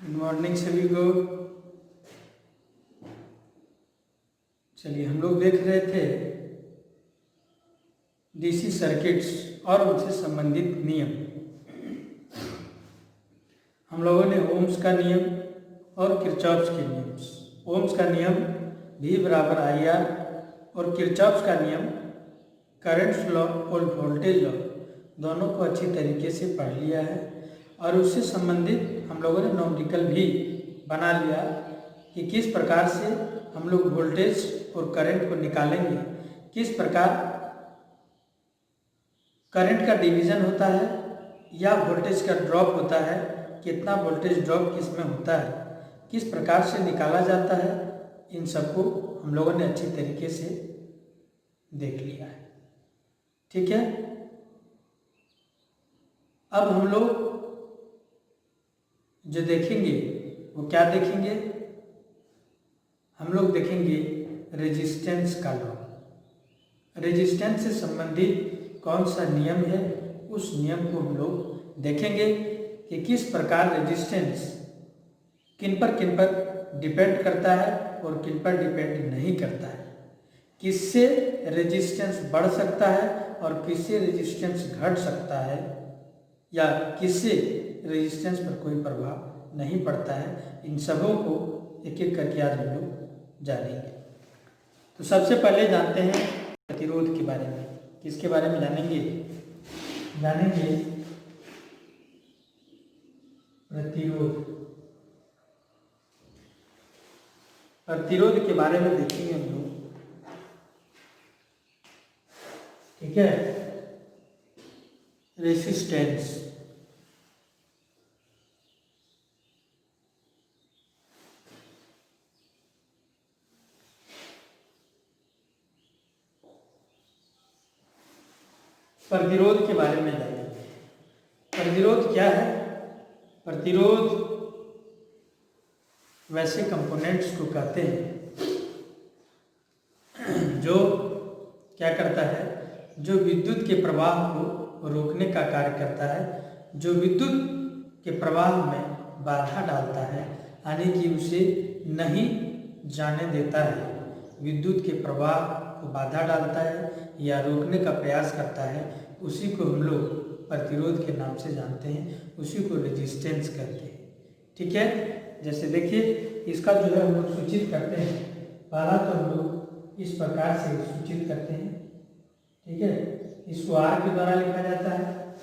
Good morning सभी को। चलिए, हम लोग देख रहे थे डीसी सर्किट्स और उनसे संबंधित नियम। हम लोगों ने ओम्स का नियम और किरचॉफ्स के नियम, ओम्स का नियम V बराबर IR और किरचॉफ्स का नियम करंट लॉ और वोल्टेज लॉ दोनों को अच्छी तरीके से पढ़ लिया है। और उससे संबंधित हम लोगों ने न्यूमेरिकल भी बना लिया कि किस प्रकार से हम लोग वोल्टेज और करंट को निकालेंगे, किस प्रकार करंट का डिवीज़न होता है या वोल्टेज का ड्रॉप होता है, कितना वोल्टेज ड्रॉप किस में होता है, किस प्रकार से निकाला जाता है, इन सबको हम लोगों ने अच्छी तरीके से देख लिया है। ठीक है, अब हम लोग जो देखेंगे वो क्या देखेंगे, हम लोग देखेंगे रेजिस्टेंस का लॉ। रेजिस्टेंस से संबंधित कौन सा नियम है, उस नियम को हम लोग देखेंगे कि किस प्रकार रेजिस्टेंस किन पर डिपेंड करता है और किन पर डिपेंड नहीं करता है, किससे रेजिस्टेंस बढ़ सकता है और किससे रेजिस्टेंस घट सकता है, या किससे रेजिस्टेंस पर कोई प्रभाव नहीं पड़ता है। इन सबों को एक एक करके आज हम लोग जानेंगे। तो सबसे पहले जानते हैं प्रतिरोध के बारे में। किसके बारे में जानेंगे? प्रतिरोध। प्रतिरोध के बारे में देखेंगे हम लोग। ठीक है, रेसिस्टेंस। प्रतिरोध के बारे में जानेंगे। प्रतिरोध क्या है? प्रतिरोध वैसे कंपोनेंट्स को कहते हैं जो क्या करता है, जो विद्युत के प्रवाह को रोकने का कार्य करता है, जो विद्युत के प्रवाह में बाधा डालता है, यानी कि उसे नहीं जाने देता है। विद्युत के प्रवाह को बाधा डालता है या रोकने का प्रयास करता है, उसी को हम लोग प्रतिरोध के नाम से जानते हैं, उसी को रेजिस्टेंस कहते हैं। ठीक है, जैसे देखिए इसका जो है हम लोग सूचित करते हैं। पहला तो हम लोग इस प्रकार से सूचित करते हैं। ठीक है, इसको R के द्वारा लिखा जाता है।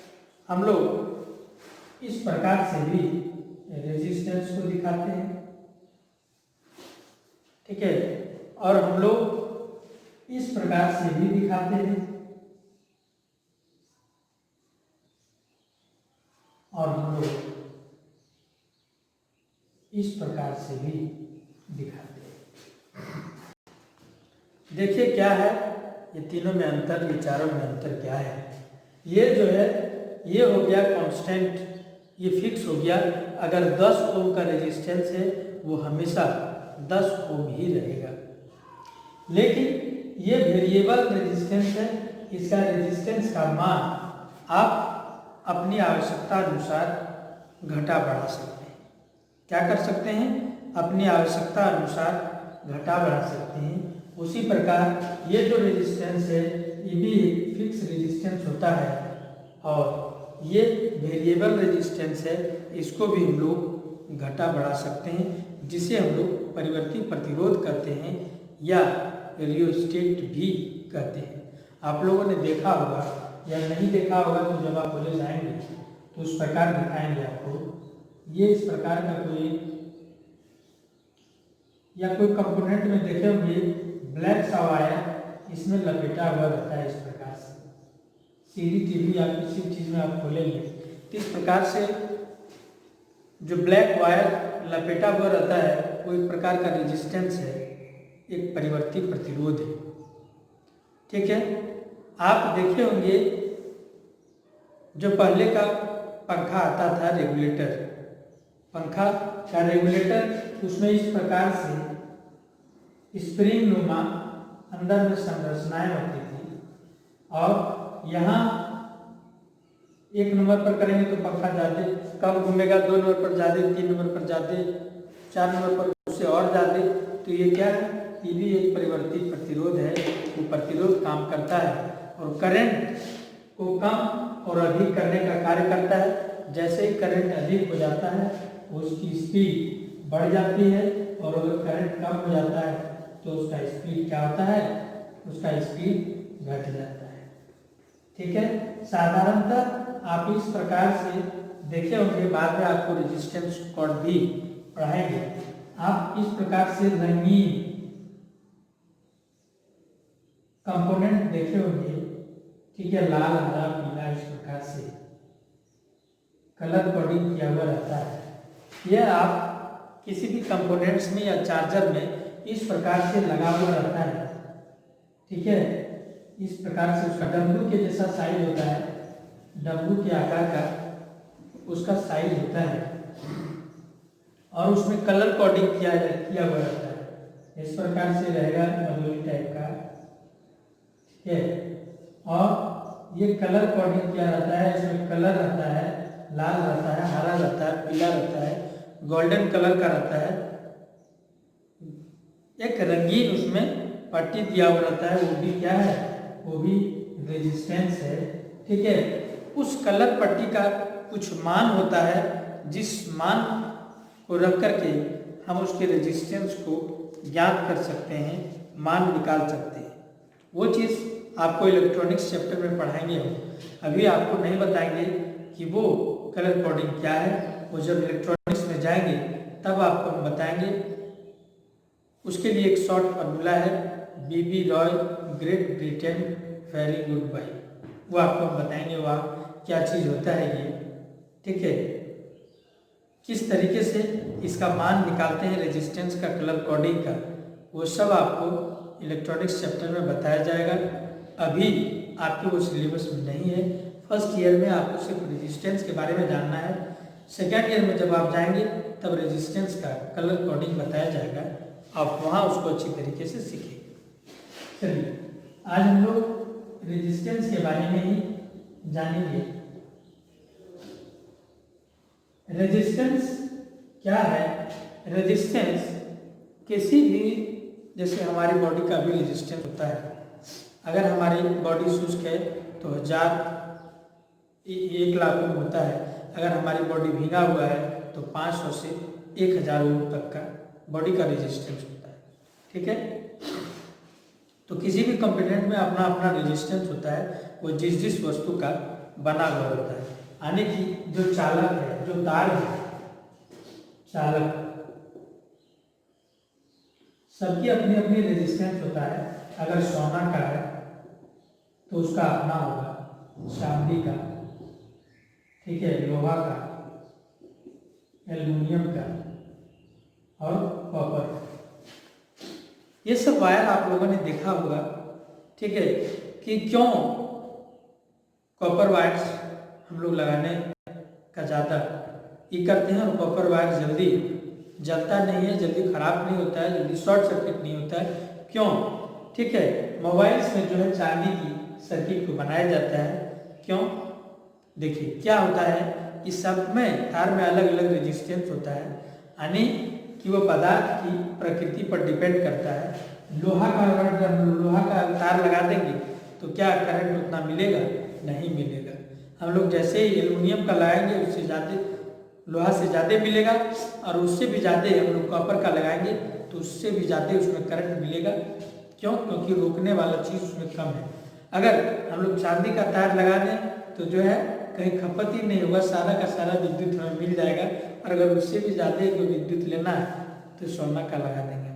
हम लोग इस प्रकार से भी रेजिस्टेंस को दिखाते हैं। ठीक है, और हम लोग इस प्रकार से भी दिखाते हैं, और हम लोग इस प्रकार से भी दिखाते हैं। देखिए क्या है ये तीनों में अंतर, ये चारों में अंतर क्या है। ये जो है ये हो गया कांस्टेंट, ये फिक्स हो गया। अगर 10 ओम का रेजिस्टेंस है वो हमेशा 10 ओम ही रहेगा। लेकिन ये वेरिएबल रेजिस्टेंस है, इसका रेजिस्टेंस का मान आप अपनी आवश्यकता अनुसार घटा बढ़ा सकते हैं। क्या कर सकते हैं? अपनी आवश्यकता अनुसार घटा बढ़ा सकते हैं। उसी प्रकार ये जो रेजिस्टेंस है ये भी एक फिक्स रेजिस्टेंस होता है, और ये वेरिएबल रेजिस्टेंस है, इसको भी हम लोग घटा बढ़ा सकते हैं, जिसे हम लोग परिवर्ती प्रतिरोध कहते हैं या रियोस्टेट भी कहते हैं। आप लोगों ने देखा होगा या नहीं देखा होगा तो जब आप कॉलेज आएंगे तो उस प्रकार दिखाएंगे आपको। ये इस प्रकार का कोई या कोई कंपोनेंट में देखे होंगे ब्लैक सा वायर इसमें लपेटा हुआ रहता है। इस प्रकार से सीडी टीवी या किसी चीज़ में आप खोलेंगे तो इस प्रकार से जो ब्लैक वायर लपेटा हुआ रहता है वो एक प्रकार का रेजिस्टेंस है, एक परिवर्ती प्रतिरोध है। ठीक है, आप देखे होंगे जो पहले का पंखा आता था रेगुलेटर, पंखा का रेगुलेटर, उसमें इस प्रकार से स्प्रिंग नुमा अंदर में संरचनाएं होती थी, और यहाँ 1 नंबर पर करेंगे तो पंखा ज़्यादा कम घूमेगा, 2 नंबर पर ज़्यादा, 3 नंबर पर ज़्यादा, 4 नंबर पर उससे और ज़्यादा। तो ये क्या है, ये भी एक परिवर्तित प्रतिरोध है। वो प्रतिरोध काम करता है और करंट को कम और अधिक करने का कार्य करता है। जैसे ही करंट अधिक हो जाता है उसकी स्पीड बढ़ जाती है, और अगर करंट कम हो जाता है तो उसका स्पीड क्या होता है, उसका स्पीड घट जाता है। ठीक है, साधारणतः आप इस प्रकार से देखे होंगे, बाद में आपको रेजिस्टेंस कॉर्ड भी पढ़ाएंगे। आप इस प्रकार से रंगीन कंपोनेंट देखे होंगे, ठीक है, लाल, हरा, पीला, इस प्रकार से कलर कोडिंग किया हुआ रहता है। यह आप किसी भी कंपोनेंट्स में या चार्जर में इस प्रकार से लगा हुआ रहता है। ठीक है, इस प्रकार से उसका डमरू के जैसा साइज होता है, डमरू के आकार का उसका साइज होता है, और उसमें कलर कोडिंग किया हुआ रहता है। इस प्रकार से रहेगा मधुरी टाइप का। ठीक है, और ये कलर कोडिंग किया रहता है, इसमें कलर रहता है, लाल रहता है, हरा रहता है, पीला रहता है, गोल्डन कलर का रहता है, एक रंगीन उसमें पट्टी दिया हुआ रहता है, वो भी क्या है, वो भी रेजिस्टेंस है। ठीक है, उस कलर पट्टी का कुछ मान होता है, जिस मान को रख करके हम उसके रेजिस्टेंस को ज्ञात कर सकते हैं, मान निकाल सकते हैं। वो चीज़ आपको इलेक्ट्रॉनिक्स चैप्टर में पढ़ाएंगे हम, अभी आपको नहीं बताएंगे कि वो कलर कोडिंग क्या है। वो जब इलेक्ट्रॉनिक्स में जाएंगे तब आपको हम बताएंगे। उसके लिए एक शॉर्ट फार्मूला है, B B Roy Great Britain very good bye, वो आपको हम बताएंगे वहाँ क्या चीज़ होता है ये। ठीक है, किस तरीके से इसका मान निकालते हैं रेजिस्टेंस का, कलर कोडिंग का, वो सब आपको इलेक्ट्रॉनिक्स चैप्टर में बताया जाएगा। अभी आपके वो सिलेबस में नहीं है। फर्स्ट ईयर में आपको सिर्फ रेजिस्टेंस के बारे में जानना है। सेकेंड ईयर में जब आप जाएंगे तब रेजिस्टेंस का कलर कोडिंग बताया जाएगा, आप वहाँ उसको अच्छी तरीके से सीखेंगे। चलिए, आज हम लोग रेजिस्टेंस के बारे में ही जानेंगे। रेजिस्टेंस क्या है? रेजिस्टेंस किसी भी, जैसे हमारी बॉडी का भी रेजिस्टेंस होता है। अगर हमारी बॉडी शुष्क है तो 1,00,000 ओम होता है। अगर हमारी बॉडी भीगा हुआ है तो 500 से 1,000 ओम तक का बॉडी का रेजिस्टेंस होता है। ठीक है, तो किसी भी कंपोनेंट में अपना अपना रेजिस्टेंस होता है, वो जिस जिस वस्तु का बना हुआ होता है। यानी कि जो चालक है, जो तार है, चालक, सबकी अपनी अपनी रेजिस्टेंस होता है। अगर सोना का है तो उसका अपना होगा, चांदी का, ठीक है, लोहा का, एल्युमिनियम का और कॉपर। ये सब वायर आप लोगों ने देखा होगा। ठीक है, कि क्यों कॉपर वायर्स हम लोग लगाने का ज़्यादा ये करते हैं, और कॉपर वायर जल्दी जलता नहीं है, जल्दी खराब नहीं होता है, जल्दी शॉर्ट सर्किट नहीं होता है। क्यों? ठीक है, मोबाइल्स में जो है चांदी की सर्किट को बनाया जाता है। क्यों? देखिए क्या होता है, इस सब में तार में अलग अलग रेजिस्टेंस होता है, यानी कि वो पदार्थ की प्रकृति पर डिपेंड करता है। लोहा का अगर हम लोहा का तार लगा देंगे तो क्या करंट उतना मिलेगा? नहीं मिलेगा। हम लोग जैसे ही एल्युमिनियम का लगाएंगे उससे ज़्यादा, लोहा से ज़्यादा मिलेगा, और उससे भी ज़्यादा हम लोग कॉपर का लगाएंगे तो उससे भी ज़्यादा उसमें करंट मिलेगा। क्यों? क्योंकि रोकने वाला चीज़ उसमें कम है। अगर हम लोग चांदी का तार लगा दें तो जो है कहीं खपत ही नहीं होगा, सारा का सारा विद्युत हमें मिल जाएगा। और अगर उससे भी ज़्यादा कोई विद्युत लेना है तो सोना का लगा देंगे,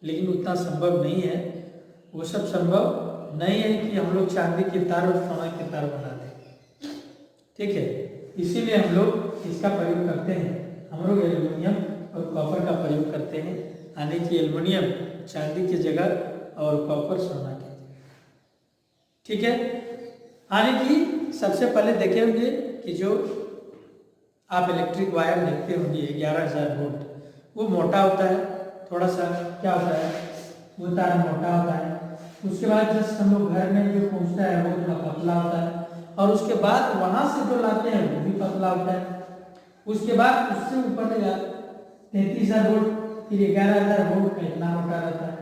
लेकिन उतना संभव नहीं है। वो सब संभव नहीं है कि हम लोग चांदी के तार और सोना के तार बना दें। ठीक है, इसीलिए हम लोग इसका प्रयोग करते हैं। हम लोग एल्युमिनियम और कॉपर का प्रयोग करते हैं, यानी कि एल्युमिनियम चांदी की जगह और कॉपर सोना की जगह। ठीक है, यानी कि सबसे पहले देखे होंगे कि जो आप इलेक्ट्रिक वायर देखते होंगे 11,000 वोल्ट, वो मोटा होता है, थोड़ा सा क्या होता है, वो तार मोटा होता है। उसके बाद जस्ट हम लोग घर में जो पहुँचता है वो थोड़ा पतला होता है, और उसके बाद वहां से जो लाते हैं वो भी पतला होता है। उसके बाद उससे ऊपर 33,000 वोल्ट, फिर 11,000 वोल्ट का इतना मोटा रहता है।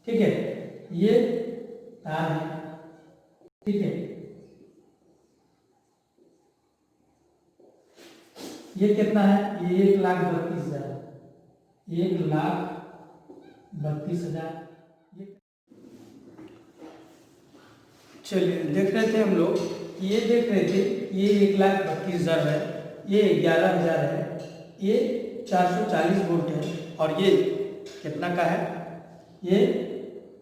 ठीक है, ये तार है। ठीक है, ये कितना है? ये 1,32,000, 1,32,000। चलिए देख रहे थे हम लोग, ये देख रहे थे, ये 1,32,000 है, ये 11,000 है, ये 440 वोल्ट है, और ये कितना का है? ये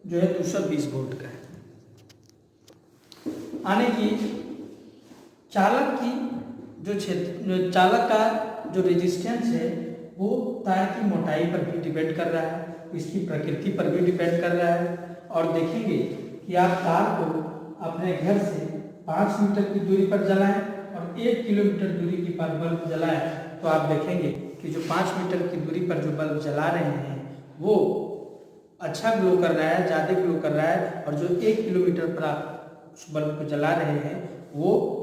जो है 220 वोल्ट का है। आने की चालक की जो चालक का जो रेजिस्टेंस है वो तार की मोटाई पर भी डिपेंड कर रहा है, इसकी प्रकृति पर भी डिपेंड कर रहा है। और देखेंगे कि आप तार को अपने घर से 5 मीटर की दूरी पर जलाएं और 1 किलोमीटर दूरी की पर बल्ब जलाएं, तो आप देखेंगे कि जो 5 मीटर की दूरी पर जो बल्ब जला रहे हैं वो अच्छा ग्लो कर रहा है, ज़्यादा ग्लो कर रहा है, और जो 1 किलोमीटर पर आप उस बल्ब को जला रहे हैं वो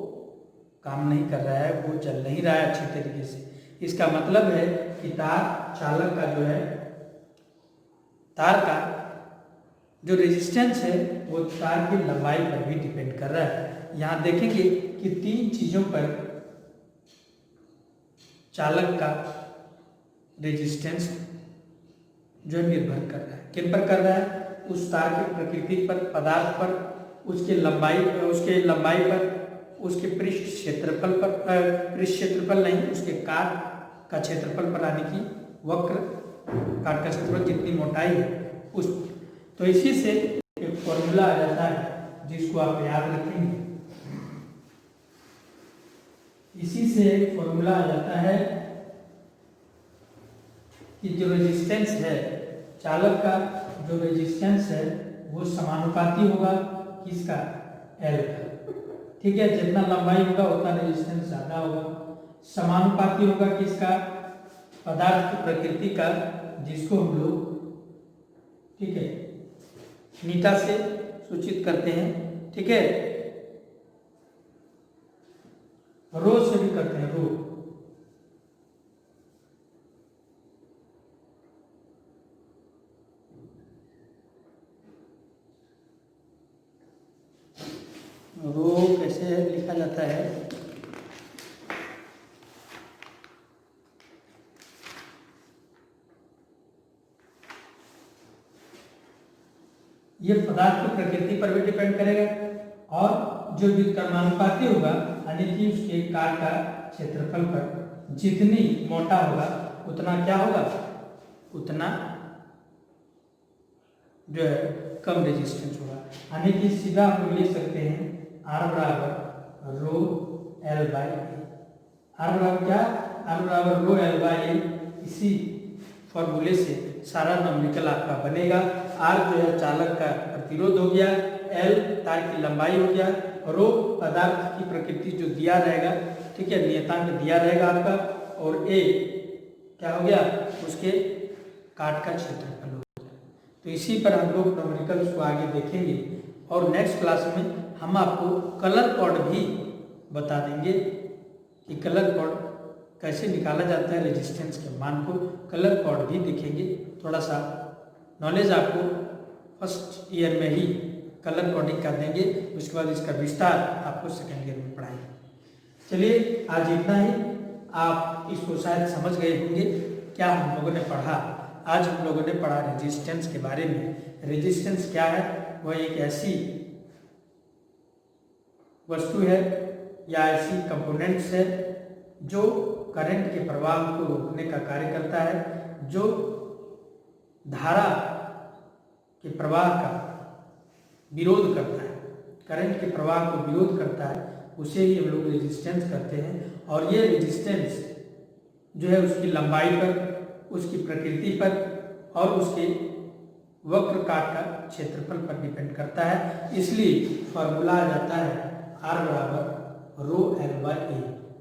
काम नहीं कर रहा है, वो जल नहीं रहा है अच्छी तरीके से। इसका मतलब है कि तार चालक का जो है, तार का जो रेजिस्टेंस है वो तार की लंबाई पर भी डिपेंड कर रहा है। यहाँ देखेंगे कि 3 चीज़ों पर चालक का रेजिस्टेंस जो निर्भर कर रहा है। किन पर कर रहा है? उस तार की प्रकृति पर, पदार्थ पर, उसके लंबाई पर, उसके पृष्ठ क्षेत्रफल पर, पृष्ठ क्षेत्रफल नहीं, उसके काट का क्षेत्रफल पर, यानी कि वक्र काट का क्षेत्रफल जितनी मोटाई है उस। तो इसी से एक फॉर्मूला आ जाता है जिसको आप याद रखेंगे। इसी से एक फॉर्मूला आ जाता है कि जो रेजिस्टेंस है, चालक का जो रेजिस्टेंस है वो समानुपाती होगा किसका? एल का। ठीक है, जितना लंबाई होगा उतना रेजिस्टेंस ज्यादा होगा। समानुपाती होगा किसका? पदार्थ की प्रकृति का, जिसको हम लोग ठीक है मीटा से सूचित करते हैं। ठीक है, रो से भी करते हैं, रो। रो कैसे लिखा जाता है? ये पदार्थ की प्रकृति पर भी डिपेंड करेगा, और जो व्युत्क्रमानुपाती होगा यानी कि उसके काट का क्षेत्रफल पर जितनी मोटा होगा उतना क्या होगा? उतना जो है कम रेजिस्टेंस होगा। यानी कि सीधा हम लिख सकते हैं R बराबर रो L बाई ए। R बराबर क्या? R बराबर रो L बाई ए। इसी फॉर्मूले से सारा नंबरिकल आपका बनेगा। R जो है चालक का प्रतिरोध हो गया, L तार की लंबाई हो गया, रो पदार्थ की प्रकृति जो दिया रहेगा, ठीक है, नियतांक दिया रहेगा आपका, और A क्या हो गया? उसके काट का क्षेत्रफल हो गया। तो इसी पर हम लोग नंबरिकल्स को आगे देखेंगे, और नेक्स्ट क्लास में हम आपको कलर कोड भी बता देंगे कि कलर कोड कैसे निकाला जाता है, रेजिस्टेंस के मान को कलर कोड भी देखेंगे। थोड़ा सा नॉलेज आपको फर्स्ट ईयर में ही कलर कोडिंग कर देंगे, उसके बाद इसका विस्तार आपको सेकेंड ईयर में पढ़ाएंगे। चलिए आज इतना ही। आप इसको शायद समझ गए होंगे क्या हम लोगों ने पढ़ा। आज हम लोगों ने पढ़ा रेजिस्टेंस के बारे में। रेजिस्टेंस क्या है? वह एक ऐसी वस्तु है या ऐसी कंपोनेंट्स है जो करंट के प्रवाह को रोकने का कार्य करता है, जो धारा के प्रवाह का विरोध करता है, करंट के प्रवाह को विरोध करता है, उसे ही हम लोग रेजिस्टेंस करते हैं। और ये रेजिस्टेंस जो है उसकी लंबाई पर, उसकी प्रकृति पर और उसके वक्र काट का क्षेत्रफल पर डिपेंड करता है। इसलिए फॉर्मूला आ जाता है R बराबर रो L बाई ए,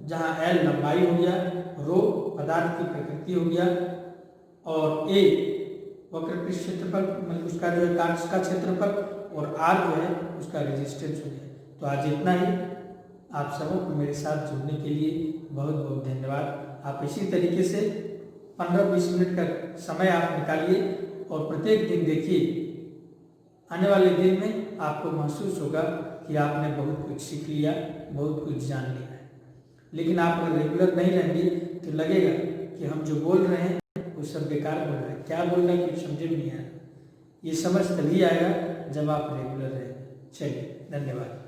जहाँ L लंबाई हो गया, रो पदार्थ की प्रकृति हो गया, और A वक्र पृष्ठ क्षेत्रफल मतलब उसका जो है काट का क्षेत्रफल, और R जो है उसका रेजिस्टेंस हो गया। तो आज इतना ही। आप सबों को मेरे साथ जुड़ने के लिए बहुत बहुत धन्यवाद। आप इसी तरीके से 15-20 मिनट का समय आप निकालिए और प्रत्येक दिन देखिए। आने वाले दिन में आपको महसूस होगा कि आपने बहुत कुछ सीख लिया, बहुत कुछ जान लिया है। लेकिन आप अगर रेगुलर नहीं रहेंगे तो लगेगा कि हम जो बोल रहे हैं वो सब बेकार बोल रहे हैं, क्या बोल रहे हैं कुछ समझे में नहीं आया। ये समझ तभी आएगा जब आप रेगुलर रहेंगे। चलिए, धन्यवाद।